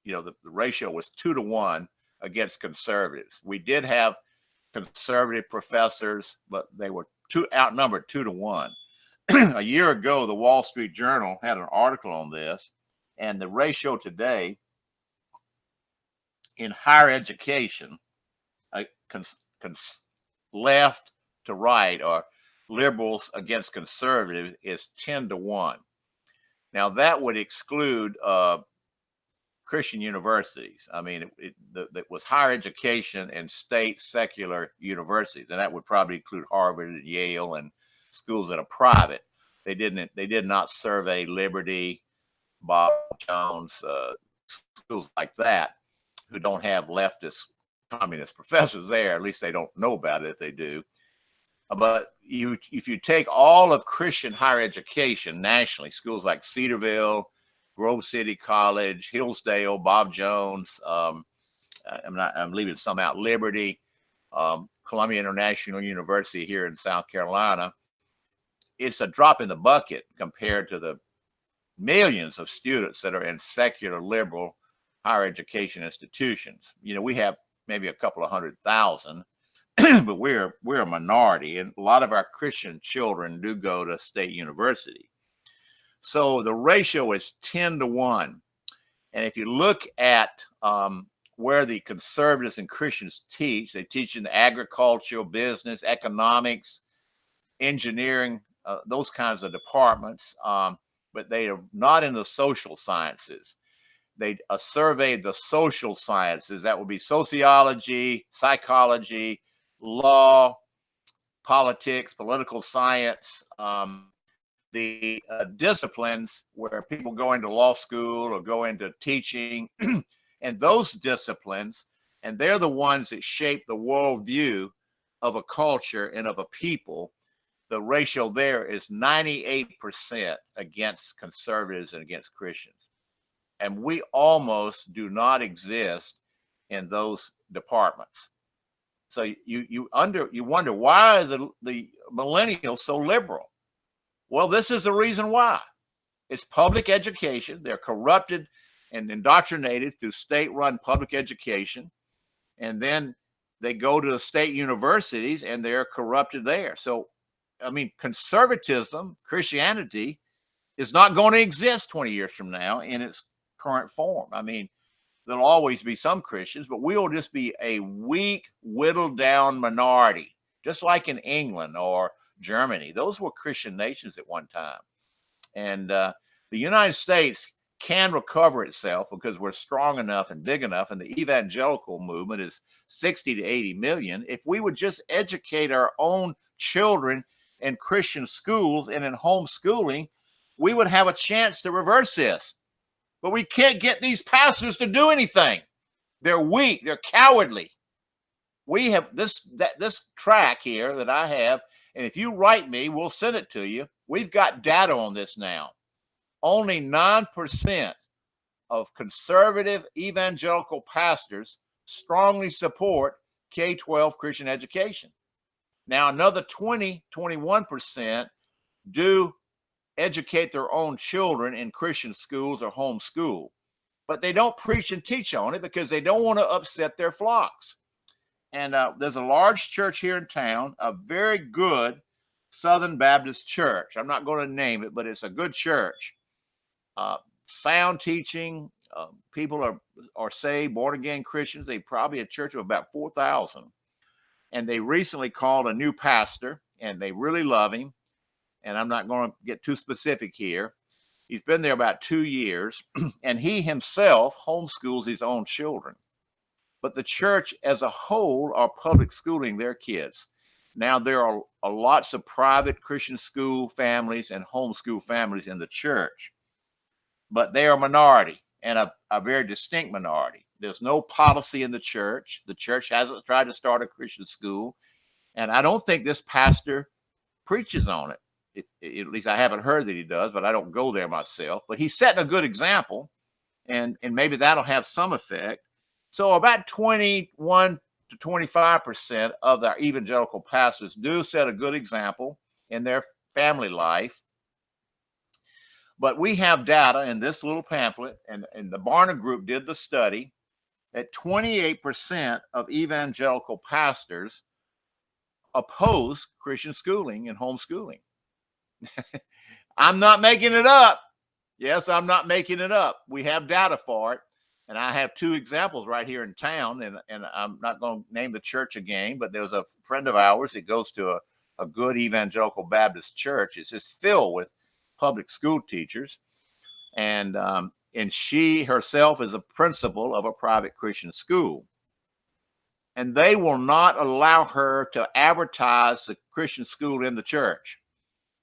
the ratio was 2-to-1 against conservatives. We did have conservative professors, but they were outnumbered 2-to-1. a year ago, the Wall Street Journal had an article on this, and the ratio today in higher education, left to right or liberals against conservative, is 10-1. Now that would exclude Christian universities. I mean, it was higher education and state secular universities, and that would probably include Harvard and Yale and schools that are private. They did not survey Liberty, Bob Jones, schools like that, who don't have leftist communist professors there. At least they don't know about it if they do. But if you take all of Christian higher education nationally, schools like Cedarville, Grove City College, Hillsdale, Bob Jones, I'm leaving some out, Liberty, Columbia International University here in South Carolina, it's a drop in the bucket compared to the millions of students that are in secular liberal higher education institutions. You know, we have maybe a couple of 100,000, but we're a minority, and a lot of our Christian children do go to state university. So the ratio is 10-1. And if you look at where the conservatives and Christians teach, they teach in agricultural, business, economics, engineering, those kinds of departments, but they are not in the social sciences. They surveyed the social sciences. That would be sociology, psychology, law, politics, political science, the disciplines where people go into law school or go into teaching, and those disciplines, and they're the ones that shape the worldview of a culture and of a people. The ratio there is 98% against conservatives and against Christians. And we almost do not exist in those departments. So you wonder, why are the millennials so liberal? Well, this is the reason why. It's public education. They're corrupted and indoctrinated through state-run public education. And then they go to the state universities and they're corrupted there. So, I mean, conservatism, Christianity, is not going to exist 20 years from now in its current form. I mean, there'll always be some Christians, but we'll just be a weak, whittled down minority, just like in England or Germany. Those were Christian nations at one time. And the United States can recover itself because we're strong enough and big enough, and the evangelical movement is 60 to 80 million. If we would just educate our own children in Christian schools and in homeschooling, we would have a chance to reverse this. But we can't get these pastors to do anything. They're weak. They're cowardly. We have this track here that I have, and if you write me, we'll send it to you. We've got data on this now. Only 9% of conservative evangelical pastors strongly support K-12 Christian education. Now, another 21% do educate their own children in Christian schools or homeschool, but they don't preach and teach on it because they don't want to upset their flocks. And there's a large church here in town, a very good Southern Baptist church. I'm not going to name it, but it's a good church. Sound teaching, people are saved, born again Christians. They probably a church of about 4,000. And they recently called a new pastor, and they really love him. And I'm not going to get too specific here. He's been there about 2 years, and he himself homeschools his own children. But the church as a whole are public schooling their kids. Now, there are lots of private Christian school families and homeschool families in the church, but they are a minority, and a very distinct minority. There's no policy in the church. The church hasn't tried to start a Christian school, and I don't think this pastor preaches on it. At least I haven't heard that he does, but I don't go there myself. But he's setting a good example, and maybe that'll have some effect. So about 21 to 25% of our evangelical pastors do set a good example in their family life. But we have data in this little pamphlet, and the Barna Group did the study, that 28% of evangelical pastors oppose Christian schooling and homeschooling. I'm not making it up. Yes, I'm not making it up. We have data for it. And I have two examples right here in town. And I'm not going to name the church again, but there's a friend of ours that goes to a good evangelical Baptist church. It's just filled with public school teachers. And she herself is a principal of a private Christian school. And they will not allow her to advertise the Christian school in the church.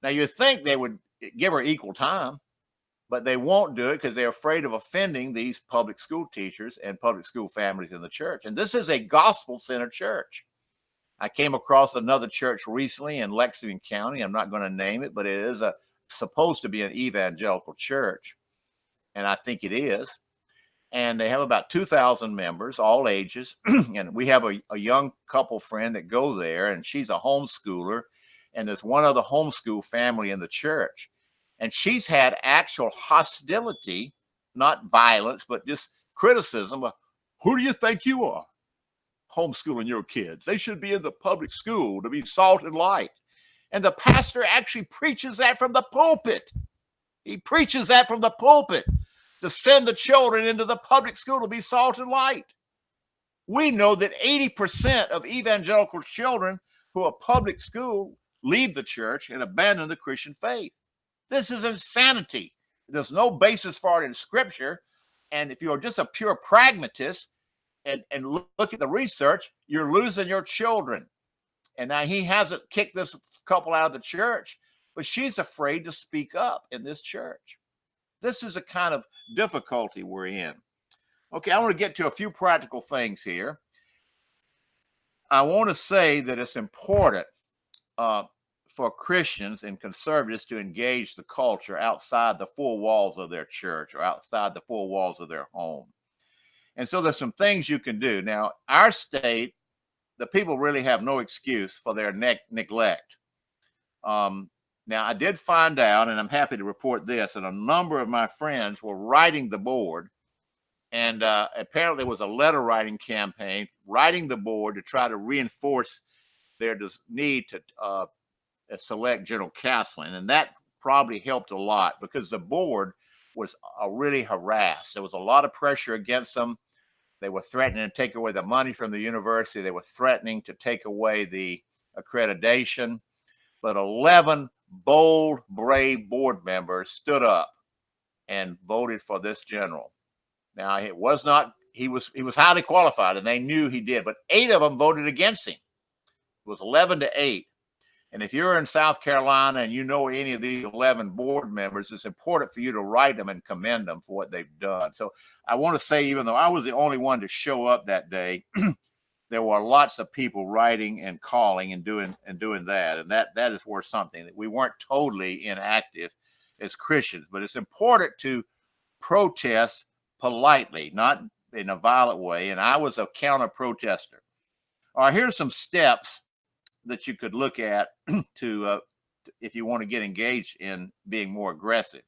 Now, you'd think they would give her equal time, but they won't do it because they're afraid of offending these public school teachers and public school families in the church. And this is a gospel-centered church. I came across another church recently in Lexington County. I'm not going to name it, but it is supposed to be an evangelical church, and I think it is. And they have about 2,000 members, all ages. And we have a young couple friend that go there, and she's a homeschooler. And there's one other homeschool family in the church. And she's had actual hostility, not violence, but just criticism of, who do you think you are homeschooling your kids? They should be in the public school to be salt and light. And the pastor actually preaches that from the pulpit. He preaches that from the pulpit, to send the children into the public school to be salt and light. We know that 80% of evangelical children who are public school leave the church and abandon the Christian faith. This is insanity. There's no basis for it in Scripture. And if you're just a pure pragmatist and look at the research, you're losing your children. And now he hasn't kicked this couple out of the church, but she's afraid to speak up in this church. This is a kind of difficulty we're in. Okay, I want to get to a few practical things here. I want to say that it's important for Christians and conservatives to engage the culture outside the four walls of their church or outside the four walls of their home. And so there's some things you can do. Now, our state, the people really have no excuse for their neglect. Now, I did find out, and I'm happy to report this, that a number of my friends were writing the board, and apparently there was a letter writing campaign writing the board to try to reinforce their need to select General Castlen, and that probably helped a lot because the board was really harassed. There was a lot of pressure against them. They were threatening to take away the money from the university. They were threatening to take away the accreditation, but 11 bold, brave board members stood up and voted for this general. Now, it was not, he was highly qualified, and they knew he did, but 8 of them voted against him. It was 11-8. And if you're in South Carolina and you know any of these 11 board members, it's important for you to write them and commend them for what they've done. So I want to say, even though I was the only one to show up that day, there were lots of people writing and calling and doing that. And that is worth something, that we weren't totally inactive as Christians. But it's important to protest politely, not in a violent way. And I was a counter protester. All right, here's some steps that you could look at to if you want to get engaged in being more aggressive.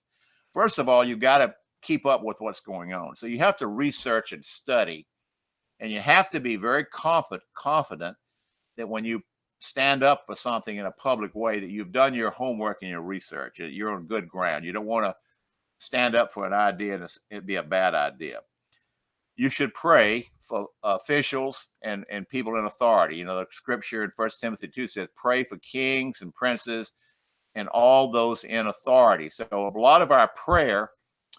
First of all, you've got to keep up with what's going on. So you have to research and study. And you have to be very confident that when you stand up for something in a public way, that you've done your homework and your research, that you're on good ground. You don't want to stand up for an idea and it'd be a bad idea. You should pray for officials and people in authority. You know, the scripture in 1 Timothy 2 says, pray for kings and princes and all those in authority. So a lot of our prayer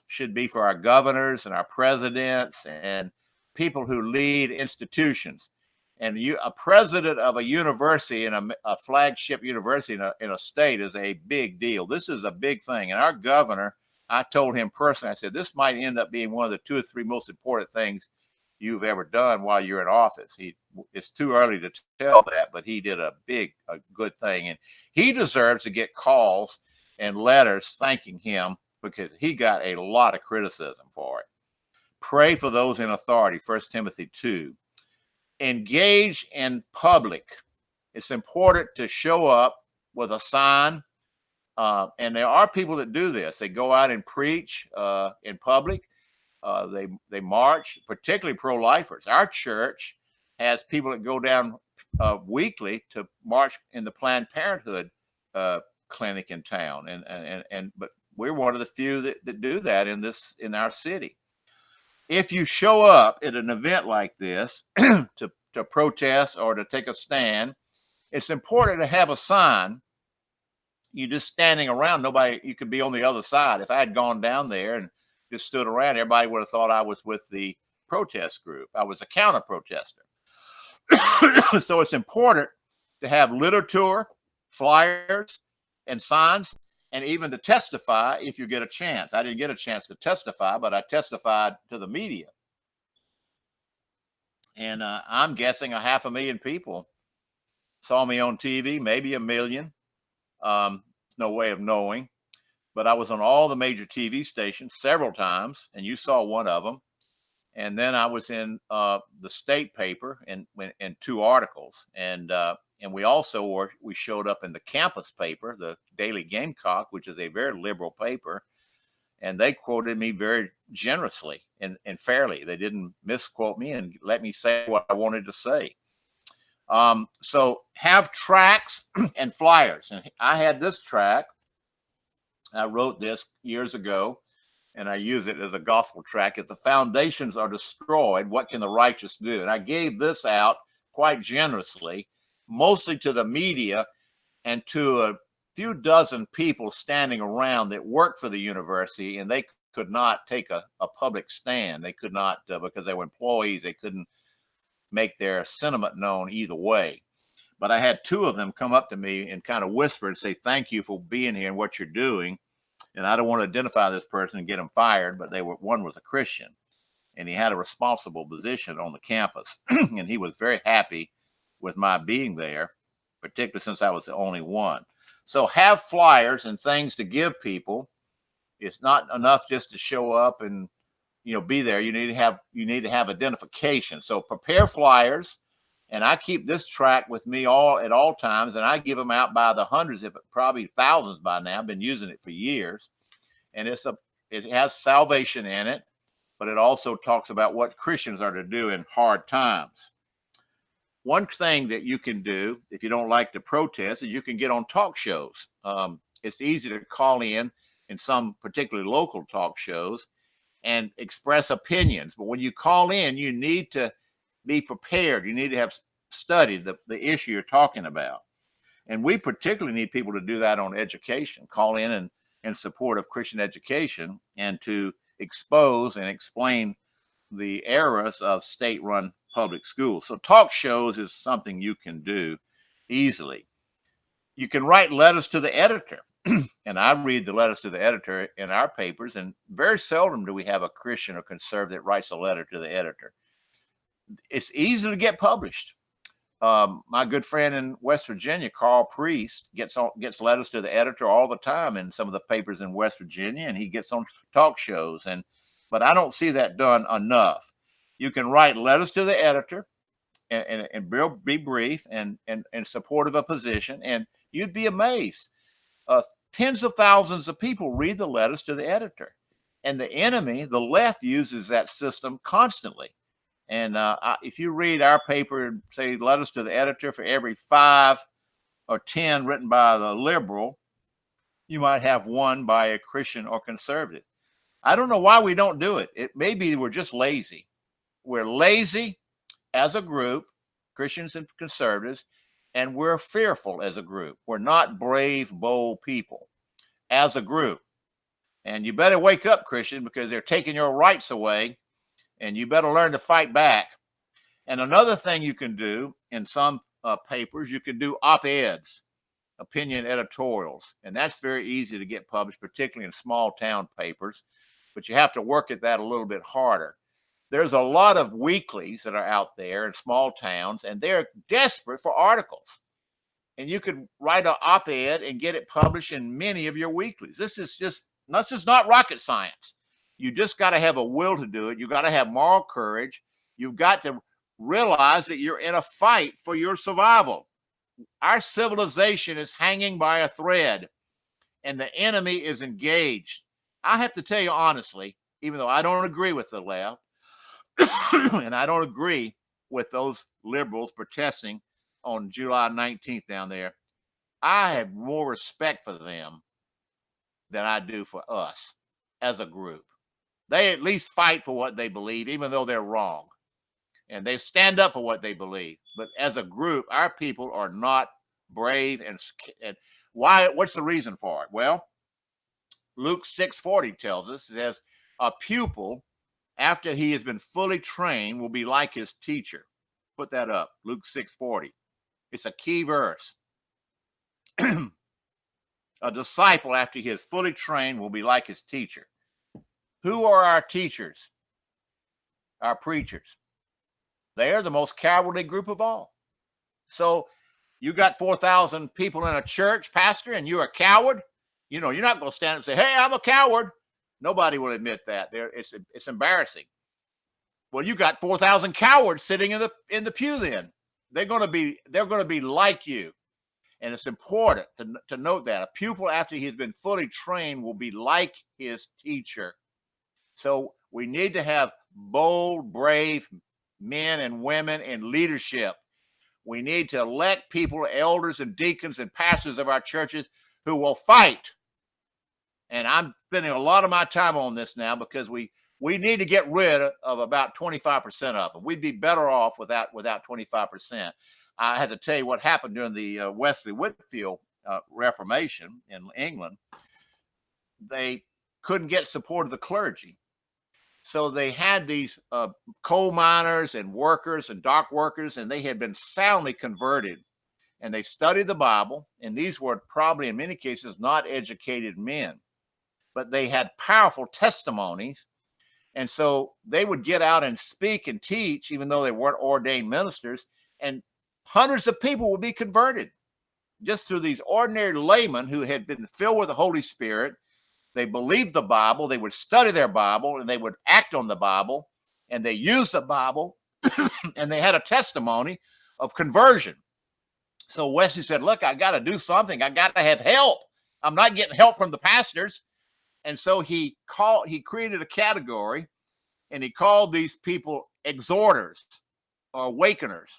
should be for our governors and our presidents and people who lead institutions. And a president of a university and a flagship university in a state is a big deal. This is a big thing. And our governor, I told him personally, I said, this might end up being one of the 2 or 3 most important things you've ever done while you're in office. It's too early to tell that, but he did a good thing. And he deserves to get calls and letters thanking him because he got a lot of criticism for it. Pray for those in authority, 1 Timothy 2. Engage in public. It's important to show up with a sign. And there are people that do this. They go out and preach in public. They march, particularly pro-lifers. Our church has people that go down weekly to march in the Planned Parenthood clinic in town, but we're one of the few that do that in our city. If you show up at an event like this to protest or to take a stand, it's important to have a sign. You just standing around, you could be on the other side. If I had gone down there and just stood around, everybody would have thought I was with the protest group. I was a counter protester. So it's important to have literature, flyers, and signs, and even to testify if you get a chance. I didn't get a chance to testify, but I testified to the media. And I'm guessing 500,000 people saw me on TV, maybe 1 million. No way of knowing, but I was on all the major TV stations several times, and you saw one of them. And then I was in the state paper in 2 articles, and we also we showed up in the campus paper, the Daily Gamecock, which is a very liberal paper, and they quoted me very generously and fairly. They didn't misquote me and let me say what I wanted to say. So have tracts and flyers. And I had this tract. I wrote this years ago, and I use it as a gospel tract. If the foundations are destroyed, what can the righteous do? And I gave this out quite generously, mostly to the media and to a few dozen people standing around that work for the university, and they could not take a public stand. They could not, because they were employees, they couldn't make their sentiment known either way. But I had 2 of them come up to me and kind of whisper and say, thank you for being here and what you're doing. And I don't want to identify this person and get him fired, but one was a Christian, and he had a responsible position on the campus. And he was very happy with my being there, particularly since I was the only one. So have flyers and things to give people. It's not enough just to show up and be there. You need to have identification. So prepare flyers, and I keep this tract with me at all times, and I give them out by the hundreds, if probably thousands by now. I've been using it for years, and it has salvation in it, but it also talks about what Christians are to do in hard times. One thing that you can do if you don't like to protest is you can get on talk shows. It's easy to call in some particularly local talk shows and express opinions. But when you call in, you need to be prepared. You need to have studied the issue you're talking about. And we particularly need people to do that on education, call in in support of Christian education and to expose and explain the errors of state-run public schools. So talk shows is something you can do easily. You can write letters to the editor. And I read the letters to the editor in our papers, and very seldom do we have a Christian or conservative that writes a letter to the editor. It's easy to get published. My good friend in West Virginia, Carl Priest, gets letters to the editor all the time in some of the papers in West Virginia, and he gets on talk shows. But I don't see that done enough. You can write letters to the editor and be brief and in support of a position, and you'd be amazed. Tens of thousands of people read the letters to the editor, and the enemy, the left, uses that system constantly. And if you read our paper and say letters to the editor for every 5 or 10 written by the liberal, you might have 1 by a Christian or conservative. I don't know why we don't do it. It may be we're just lazy. We're lazy as a group, Christians and conservatives, and we're fearful as a group. We're not brave, bold people as a group. And you better wake up, Christian, because they're taking your rights away, and you better learn to fight back. And another thing you can do in some papers, you can do op-eds, opinion editorials. And that's very easy to get published, particularly in small town papers, but you have to work at that a little bit harder. There's a lot of weeklies that are out there in small towns, and they're desperate for articles. And you could write an op-ed and get it published in many of your weeklies. This is not rocket science. You just got to have a will to do it. You got to have moral courage. You've got to realize that you're in a fight for your survival. Our civilization is hanging by a thread, and the enemy is engaged. I have to tell you honestly, even though I don't agree with the left, and I don't agree with those liberals protesting on July 19th down there, I have more respect for them than I do for us as a group. They at least fight for what they believe, even though they're wrong. And they stand up for what they believe. But as a group, our people are not brave. And why? What's the reason for it? Well, Luke 6:40 tells us, it says, a pupil, after he has been fully trained, will be like his teacher. Put that up, Luke 6:40. It's a key verse. A disciple, after he is fully trained, will be like his teacher. Who are our teachers? Our preachers. They are the most cowardly group of all. So you got 4,000 people in a church, pastor, and you're a coward. You know, you're not going to stand up and say, hey, I'm a coward. Nobody will admit that. It's embarrassing. Well, you got 4,000 cowards sitting in the pew then. They're going to be like you. And it's important to note that a pupil, after he's been fully trained, will be like his teacher. So we need to have bold, brave men and women in leadership. We need to elect people, elders and deacons and pastors of our churches who will fight. And I'm spending a lot of my time on this now because we need to get rid of about 25% of them. We'd be better off without 25%. I had to tell you what happened during the Wesley Whitefield Reformation in England. They couldn't get support of the clergy. So they had these coal miners and workers and dock workers, and they had been soundly converted. And they studied the Bible, and these were probably in many cases not educated men, but they had powerful testimonies. And so they would get out and speak and teach, even though they weren't ordained ministers, and hundreds of people would be converted just through these ordinary laymen who had been filled with the Holy Spirit. They believed the Bible, they would study their Bible, and they would act on the Bible, and they used the Bible, and they had a testimony of conversion. So Wesley said, look, I got to do something. I got to have help. I'm not getting help from the pastors. And so he created a category, and he called these people exhorters or awakeners.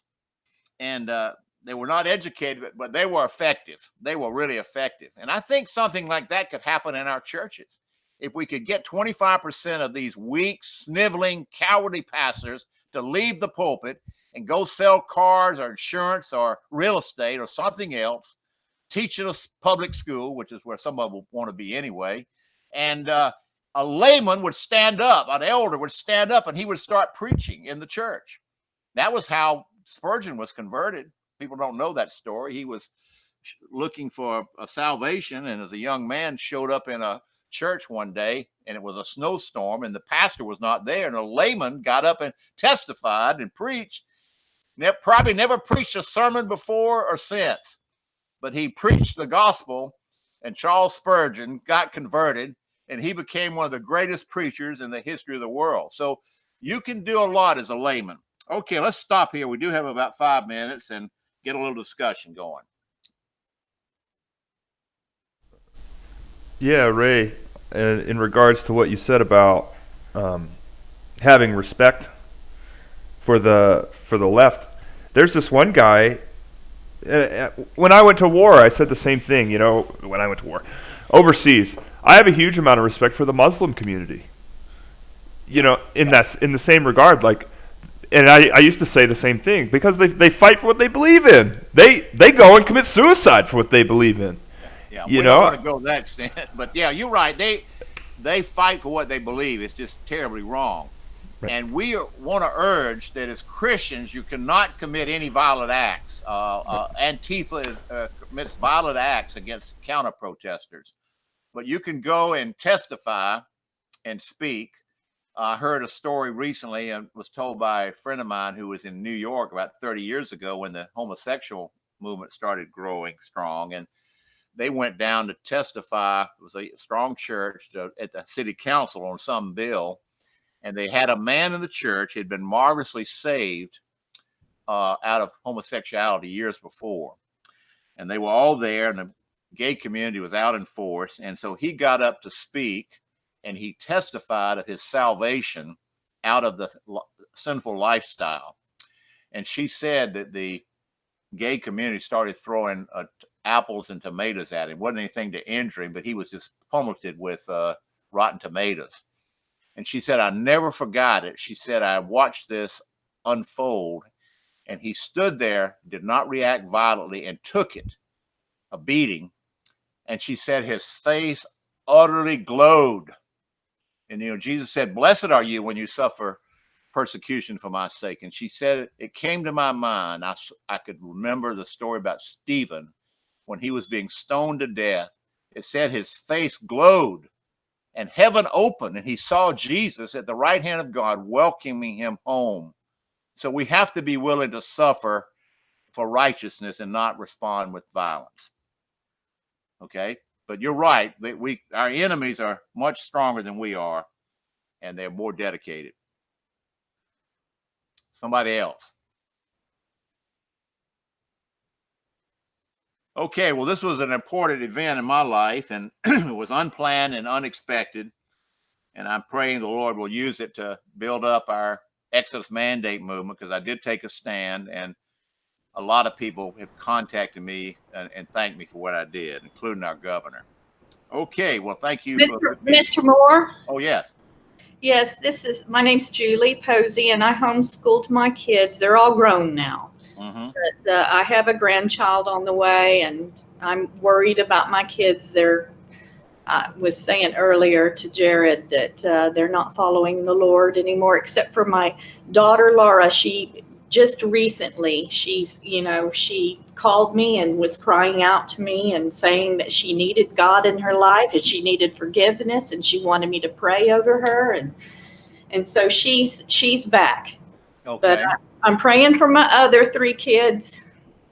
And they were not educated, but they were effective. They were really effective. And I think something like that could happen in our churches. If we could get 25% of these weak, sniveling, cowardly pastors to leave the pulpit and go sell cars or insurance or real estate or something else, teach at a public school, which is where some of them want to be anyway, and a layman would stand up, an elder would stand up, and he would start preaching in the church. That was how Spurgeon was converted. People don't know that story. He was looking for a salvation, and as a young man showed up in a church one day, and it was a snowstorm, and the pastor was not there, and a layman got up and testified and preached. Probably never preached a sermon before or since, but he preached the gospel, and Charles Spurgeon got converted, and he became one of the greatest preachers in the history of the world. So you can do a lot as a layman. Okay, let's stop here. We do have about 5 minutes and get a little discussion going. Yeah, Ray, in regards to what you said about having respect for the left, there's this one guy. When I went to war, I said the same thing. You know, when I went to war overseas, I have a huge amount of respect for the Muslim community. You know, in the same regard, like. And I used to say the same thing because they fight for what they believe in. They go and commit suicide for what they believe in. Yeah, we don't want to go to that extent, but yeah, you're right. They fight for what they believe. It's just terribly wrong. Right. And we want to urge that as Christians, you cannot commit any violent acts. Antifa commits violent acts against counter-protesters, but you can go and testify and speak. I heard a story recently and was told by a friend of mine who was in New York about 30 years ago when the homosexual movement started growing strong. And they went down to testify. It was a strong church at the city council on some bill. And they had a man in the church who had been marvelously saved out of homosexuality years before. And they were all there, and the gay community was out in force. And so he got up to speak. And he testified of his salvation out of the sinful lifestyle. And she said that the gay community started throwing apples and tomatoes at him. Wasn't anything to injure him, but he was just pummeled with rotten tomatoes. And she said, I never forgot it. She said, I watched this unfold, and he stood there, did not react violently, and took it, a beating. And she said his face utterly glowed. And, Jesus said, blessed are you when you suffer persecution for my sake. And she said, it came to my mind. I could remember the story about Stephen when he was being stoned to death. It said his face glowed and heaven opened, and he saw Jesus at the right hand of God welcoming him home. So we have to be willing to suffer for righteousness and not respond with violence. Okay? But you're right. Our enemies are much stronger than we are, and they're more dedicated. Somebody else. Okay, well, this was an important event in my life, and it was unplanned and unexpected. And I'm praying the Lord will use it to build up our Exodus Mandate movement, because I did take a stand, and a lot of people have contacted me and thanked me for what I did, including our governor. Okay, well, thank you. Mr. Moore? Oh, yes. Yes, my name's Julie Posey, and I homeschooled my kids. They're all grown now. Mm-hmm. But I have a grandchild on the way, and I'm worried about my kids. I was saying earlier to Jared that they're not following the Lord anymore, except for my daughter, Laura. She just recently, she called me and was crying out to me and saying that she needed God in her life and she needed forgiveness, and she wanted me to pray over her. And so she's back. Okay. But I'm praying for my other 3 kids,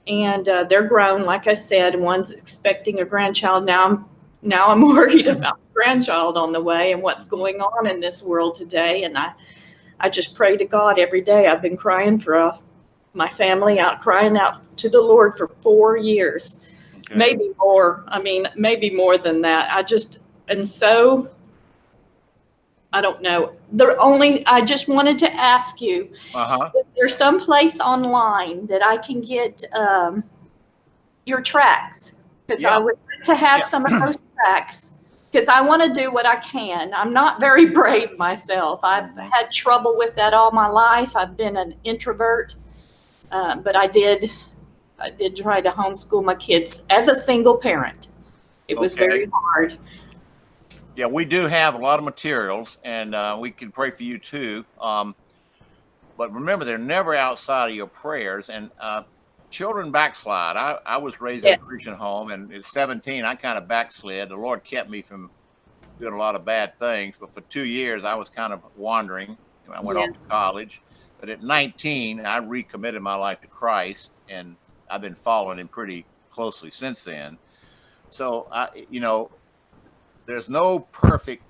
and they're grown. Like I said, one's expecting a grandchild. Now I'm worried about the grandchild on the way and what's going on in this world today. And I just pray to God every day. I've been crying for my family, crying out to the Lord for 4 years, okay. Maybe more. Maybe more than that. I just am so, I don't know. I just wanted to ask you, is there some place online that I can get your tracks? Because I would like to have some of those tracks, because I want to do what I can. I'm not very brave myself. I've had trouble with that all my life. I've been an introvert, but I did try to homeschool my kids as a single parent. It was very hard. Yeah, we do have a lot of materials, and we can pray for you too. But remember, they're never outside of your prayers. And children backslide. I was raised in a Christian home, and at 17, I kind of backslid. The Lord kept me from doing a lot of bad things. But for 2 years, I was kind of wandering. I went off to college. But at 19, I recommitted my life to Christ, and I've been following him pretty closely since then. So, there's no perfect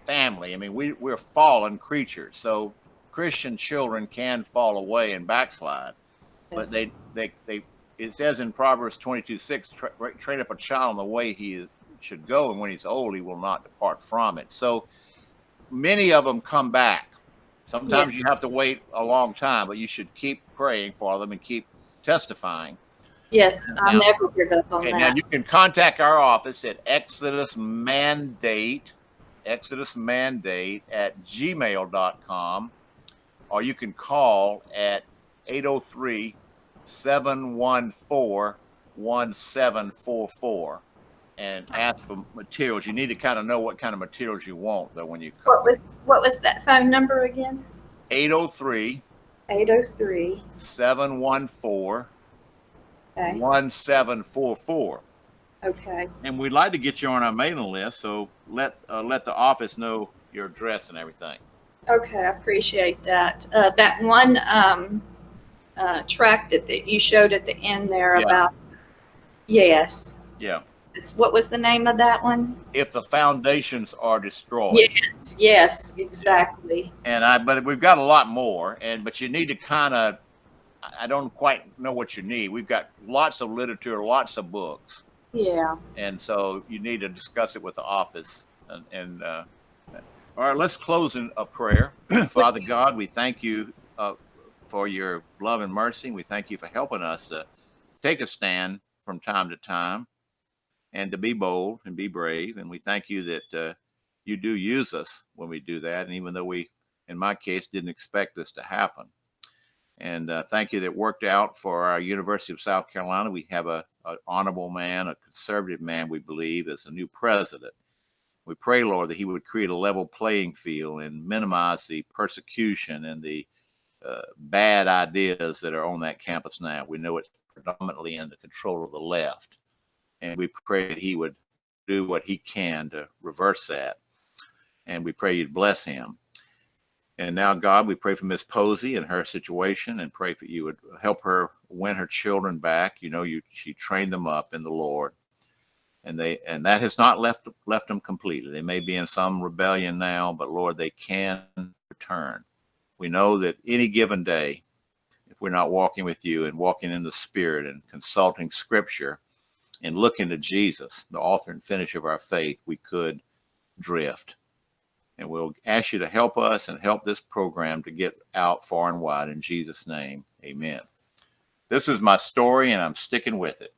family. We're fallen creatures. So Christian children can fall away and backslide. But it says in Proverbs 22:6, train up a child in the way he should go, and when he's old, he will not depart from it. So many of them come back. Sometimes you have to wait a long time, but you should keep praying for them and keep testifying. Yes, I'll never give up on that. Now you can contact our office at Exodus Mandate at gmail.com, or you can call at 803-714-1744 and ask for materials. You need to kind of know what kind of materials you want, though, when you call. What was that phone number again? 803 714 1744. Okay. And we'd like to get you on our mailing list, so let the office know your address and everything. Okay, I appreciate that. That one tract that you showed at the end there about. Yes. Yeah. What was the name of that one? If the foundations are destroyed. Yes, exactly. But we've got a lot more, but you need to kind of, I don't quite know what you need. We've got lots of literature, lots of books. Yeah. And so you need to discuss it with the office. All right, let's close in a prayer. Father God, we thank you for your love and mercy. We thank you for helping us take a stand from time to time. and to be bold and be brave. And we thank you that you do use us when we do that. And even though we, in my case, didn't expect this to happen. And thank you that it worked out for our University of South Carolina. We have an honorable man, a conservative man, we believe, as a new president. We pray, Lord, that he would create a level playing field and minimize the persecution and the bad ideas that are on that campus now. We know it's predominantly in the control of the left. And we pray that he would do what he can to reverse that. And we pray you'd bless him. And now, God, we pray for Miss Posey and her situation, and pray for you would help her win her children back. You know, she trained them up in the Lord, and that has not left them completely. They may be in some rebellion now, but Lord, they can return. We know that any given day, if we're not walking with you and walking in the Spirit and consulting Scripture and looking to Jesus, the author and finisher of our faith, we could drift. And we'll ask you to help us and help this program to get out far and wide. In Jesus' name, amen. This is my story, and I'm sticking with it.